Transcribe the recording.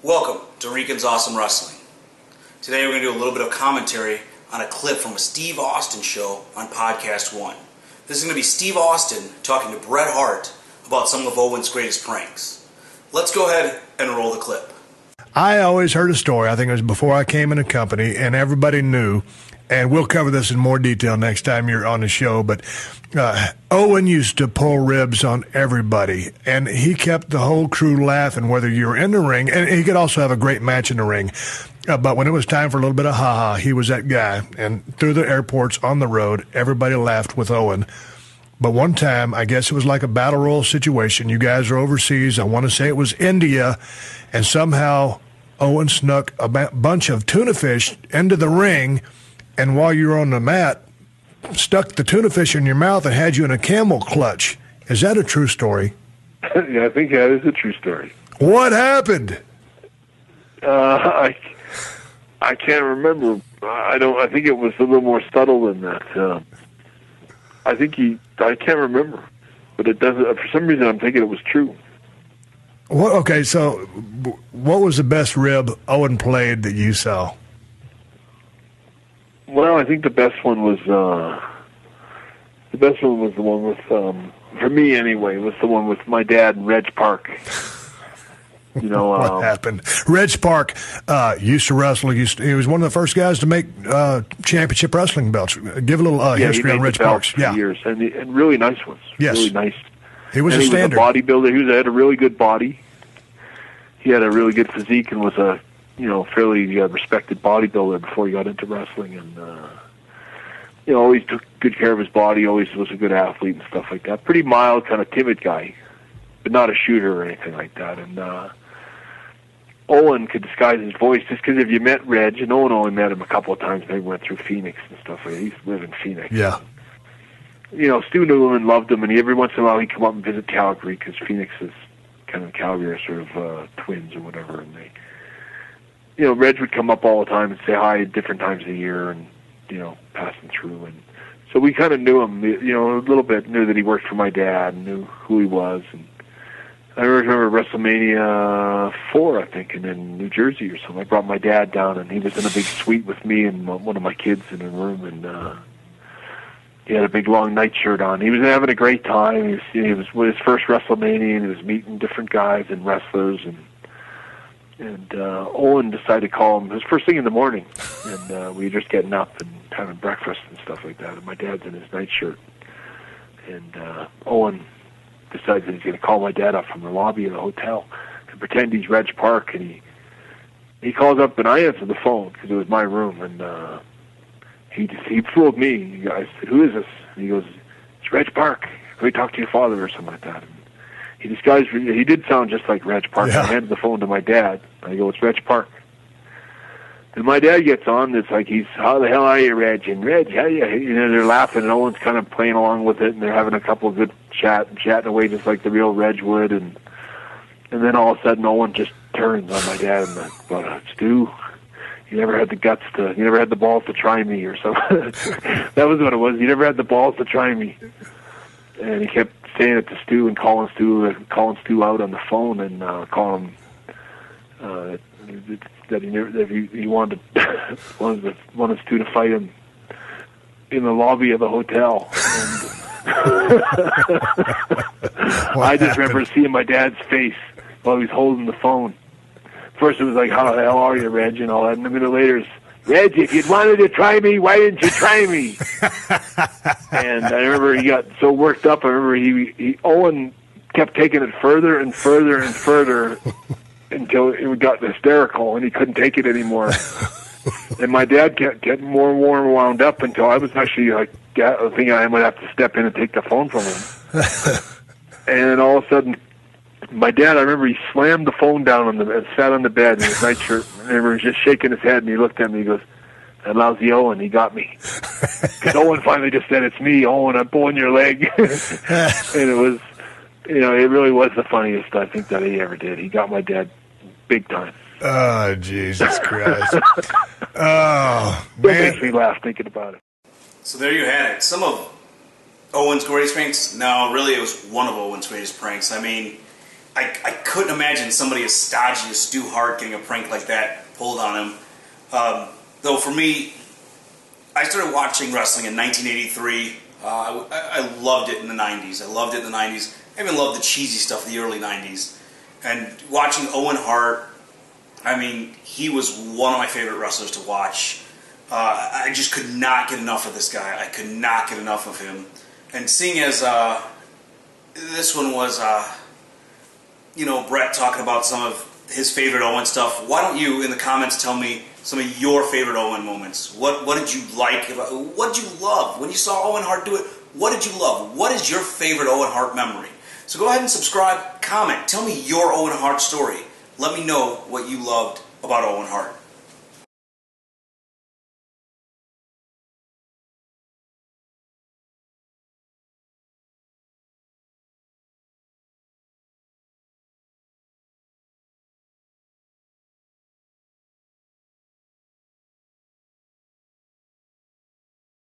Welcome to Rican's Awesome Wrestling. Today we're going to do a little bit of commentary on a clip from a Steve Austin show on Podcast 1. This is going to be Steve Austin talking to Bret Hart about some of Owen's greatest pranks. Let's go ahead and roll the clip. I always heard a story, I think it was before I came in the company, and everybody knew, and we'll cover this in more detail next time you're on the show, but Owen used to pull ribs on everybody, and he kept the whole crew laughing, whether you were in the ring, and he could also have a great match in the ring. But when it was time for a little bit of ha-ha, he was that guy. And through the airports, on the road, everybody laughed with Owen. But one time, I guess it was like a battle royal situation. You guys are overseas. I want to say it was India. And somehow Owen snuck a bunch of tuna fish into the ring. And while you were on the mat, stuck the tuna fish in your mouth and had you in a camel clutch. Is that a true story? Yeah, I think that is a true story. What happened? I can't remember. I think it was a little more subtle than that. I can't remember, but it doesn't. For some reason, I'm thinking it was true. What? Okay, so what was the best rib Owen played that you saw? Well, I think the best one was the one with, for me anyway, was the one with my dad and Reg Park. You know, what happened? Reg Park used to wrestle. He was one of the first guys to make championship wrestling belts. Give a little history on Reg Park. Yeah, years and really nice ones. Yes, really nice. He was a standard. He was a bodybuilder. He had a really good body. He had a really good physique and was a fairly respected bodybuilder before he got into wrestling, and always took good care of his body. Always was a good athlete and stuff like that. Pretty mild, kind of timid guy, but not a shooter or anything like that. And Owen could disguise his voice just because if you met Reg, and Owen only met him a couple of times, maybe went through Phoenix and stuff like that. He used to live in Phoenix. Yeah. Stu knew him and loved him, and every once in a while he'd come up and visit Calgary because Phoenix is kind of Calgary are sort of twins or whatever, and they, Reg would come up all the time and say hi at different times of the year, and passing through, and so we kind of knew him, a little bit. Knew that he worked for my dad, and knew who he was, and I remember WrestleMania 4, I think, in New Jersey or something. I brought my dad down, and he was in a big suite with me and one of my kids in a room, and he had a big long nightshirt on. He was having a great time. He was with his first WrestleMania, and he was meeting different guys and wrestlers, and Owen decided to call him. It was first thing in the morning, and we were just getting up and having breakfast and stuff like that, and my dad's in his nightshirt, and Owen decides that he's going to call my dad up from the lobby of the hotel and pretend he's Reg Park, and he calls up, and I answered the phone because it was my room, and he fooled me. I said, "Who is this?" And he goes, "It's Reg Park. Can we talk to your father?" or something like that. And he disguised. He did sound just like Reg Park. Yeah. I handed the phone to my dad. I go, "It's Reg Park." And my dad gets on. It's like "How the hell are you, Reg?" And Reg, how you? They're laughing, and Owen's kind of playing along with it, and they're having a couple of good chatting away just like the real Reg would. And then all of a sudden, Owen just turns on my dad and goes, "Stu, you never had the balls to try me," or something. That was what it was. You never had the balls to try me. And he kept saying it to Stu and calling Stu out on the phone and calling him that he wanted Stu to fight him in the lobby of the hotel. I just remember seeing my dad's face while he was holding the phone. First it was like, "How the hell are you, Reg?" and all that. And a minute later it's, "Reg, if you'd wanted to try me, why didn't you try me?" And I remember he got so worked up. I remember Owen kept taking it further and further and further until it got hysterical and he couldn't take it anymore. And my dad kept getting more and more wound up until I was actually like, I think I might have to step in and take the phone from him. And all of a sudden, my dad, I remember he slammed the phone down and sat on the bed in his nightshirt. And I remember just shaking his head, and he looked at me and he goes, "That lousy Owen, he got me." Because Owen finally just said, "It's me, Owen, I'm pulling your leg." And it was, it really was the funniest, I think, that he ever did. He got my dad big time. Oh, Jesus Christ. Oh, man. It makes me laugh thinking about it. So there you had it. Some of Owen's greatest pranks. No, really, it was one of Owen's greatest pranks. I mean, I couldn't imagine somebody as stodgy as Stu Hart getting a prank like that pulled on him. Though for me, I started watching wrestling in 1983. I loved it in the 90s. I even loved the cheesy stuff of the early 90s. And watching Owen Hart, I mean, he was one of my favorite wrestlers to watch. I just could not get enough of this guy. I could not get enough of him. And seeing as this one was, Bret talking about some of his favorite Owen stuff, why don't you, in the comments, tell me some of your favorite Owen moments? What did you like? What did you love? When you saw Owen Hart do it, what did you love? What is your favorite Owen Hart memory? So go ahead and subscribe, comment, tell me your Owen Hart story. Let me know what you loved about Owen Hart.